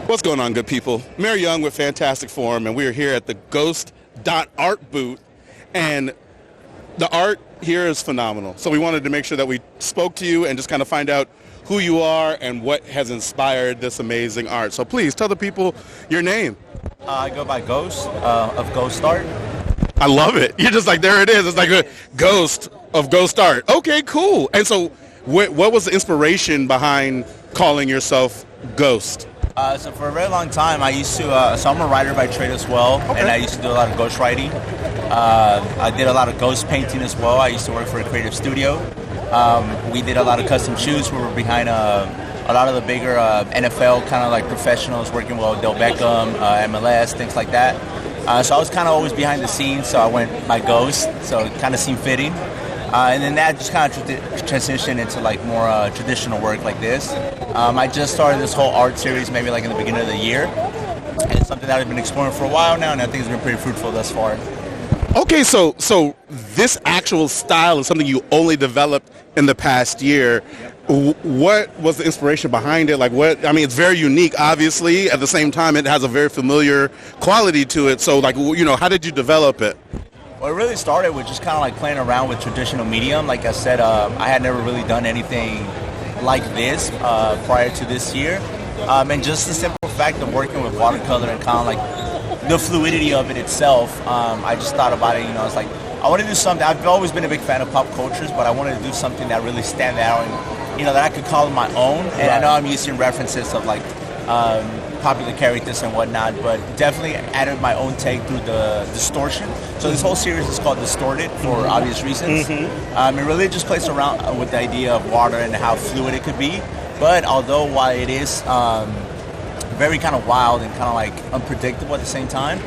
What's going on, good people? Mary Young with Fantastic Forum, and we are here at the Ghost.art booth, and the art here is phenomenal. So we wanted to make sure that we spoke to you and just kind of find out who you are and what has inspired this amazing art. So please tell the people your name. I go by Ghost of Ghost Art. I love it. You're just like, there it is. It's like a ghost of Ghost Art. Okay, cool. And so what was the inspiration behind calling yourself Ghost? So for a very long time, I used to, so I'm a writer by trade as well, and I used to do a lot of ghost writing. I did a lot of ghost painting as well. I used to work for a creative studio. We did a lot of custom shoes. We were behind a lot of the bigger NFL kind of like professionals working with Odell Beckham, MLS, things like that. So I was kind of always behind the scenes, so I went by Ghost, so it kind of seemed fitting. And then that just kind of transitioned into like more traditional work like this. I just started this whole art series maybe like in the beginning of the year. And it's something that I've been exploring for a while now, and I think it's been pretty fruitful thus far. Okay, so this actual style is something you only developed in the past year. What was the inspiration behind it? Like what, I mean, it's very unique, obviously. At the same time, it has a very familiar quality to it. So like, you know, how did you develop it? Well, it really started with just kind of like playing around with traditional medium. Like I said, I had never really done anything like this prior to this year. And just the simple fact of working with watercolor and kind of like the fluidity of it itself, I just thought about it, you know, I was like, I want to do something. I've always been a big fan of pop cultures, but I wanted to do something that really stand out and, you know, that I could call my own. And I know I'm using references of like popular characters and whatnot, but definitely added my own take through the distortion. So this whole series is called Distorted for obvious reasons. It really just plays around with the idea of water and how fluid it could be. But although while it is very kind of wild and kind of like unpredictable at the same time,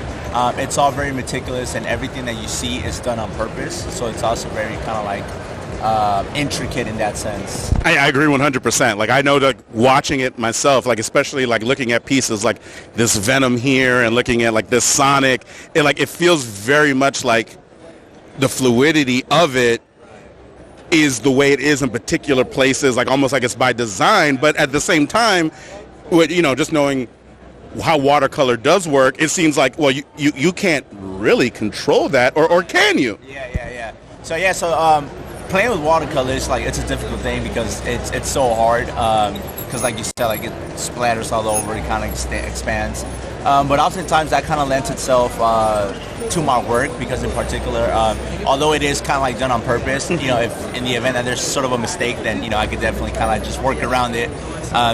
it's all very meticulous, and everything that you see is done on purpose. So it's also very kind of like intricate in that sense. I agree 100%. Like I know that watching it myself, like especially like looking at pieces like this Venom here and looking at like this Sonic, it feels very much like the fluidity of it is the way it is in particular places, like almost like it's by design. But at the same time, with, you know, just knowing how watercolor does work, it seems like, well, you can't really control that, or can you? Yeah. So playing with watercolor is like, it's a difficult thing because it's so hard. Because like you said, like it splatters all over, it kind of expands. But oftentimes that kind of lends itself to my work because in particular, although it is kind of like done on purpose, you know, if in the event that there's sort of a mistake, then, you know, I could definitely kind of just work around it,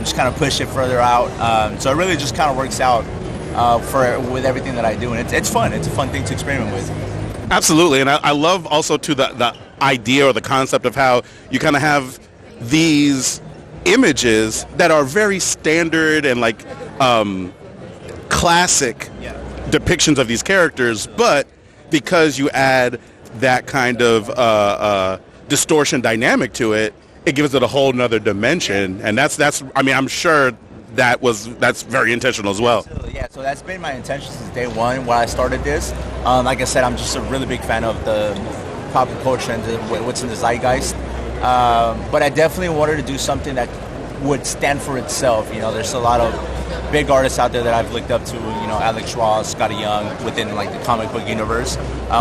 just kind of push it further out. So it really just kind of works out with everything that I do. And it's fun. It's a fun thing to experiment with. Absolutely. And I love also to the idea or the concept of how you kind of have these images that are very standard and like classic depictions of these characters, but because you add that kind of distortion dynamic to it, it gives it a whole nother dimension. And that's I mean, I'm sure that's very intentional as well. Absolutely, yeah. So that's been my intention since day one when I started this. Like I said, I'm just a really big fan of the pop culture and what's in the zeitgeist. But I definitely wanted to do something that would stand for itself. You know, there's a lot of big artists out there that I've looked up to, you know, Alex Ross, Scotty Young, within like the comic book universe.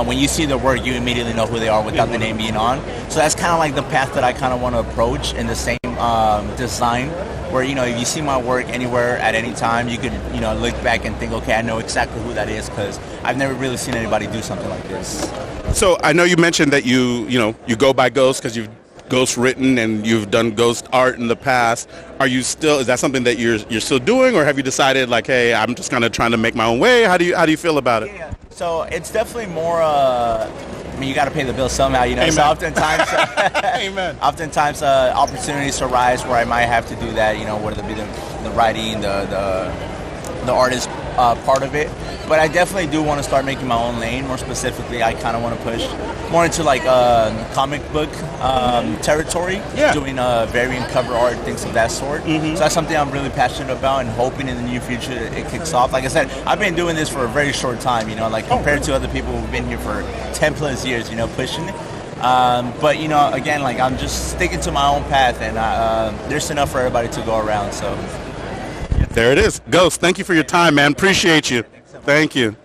When you see their work, you immediately know who they are without the name being on. So that's kind of like the path that I kind of want to approach in the same design, where, you know, if you see my work anywhere at any time, you could, you know, look back and think, okay, I know exactly who that is, because I've never really seen anybody do something like this. So I know you mentioned that you go by Ghost because you've ghost written and you've done ghost art in the past. Is that something that you're still doing, or have you decided like, hey, I'm just kind of trying to make my own way? How do you feel about it? Yeah. So it's definitely more. I mean, you got to pay the bill somehow, you know. Amen. So oftentimes, Amen. Oftentimes, opportunities arise where I might have to do that. You know, whether it be the writing, the artist part of it. But I definitely do want to start making my own lane. More specifically, I kind of want to push more into like comic book territory. Yeah. Doing variant cover art, things of that sort. So that's something I'm really passionate about, and hoping in the near future it kicks off. Like I said, I've been doing this for a very short time. You know, like compared to other people who've been here for 10 plus years. You know, pushing it. But you know, again, like I'm just sticking to my own path, and there's enough for everybody to go around. So. There it is. Ghost, thank you for your time, man. Appreciate you. Thank you.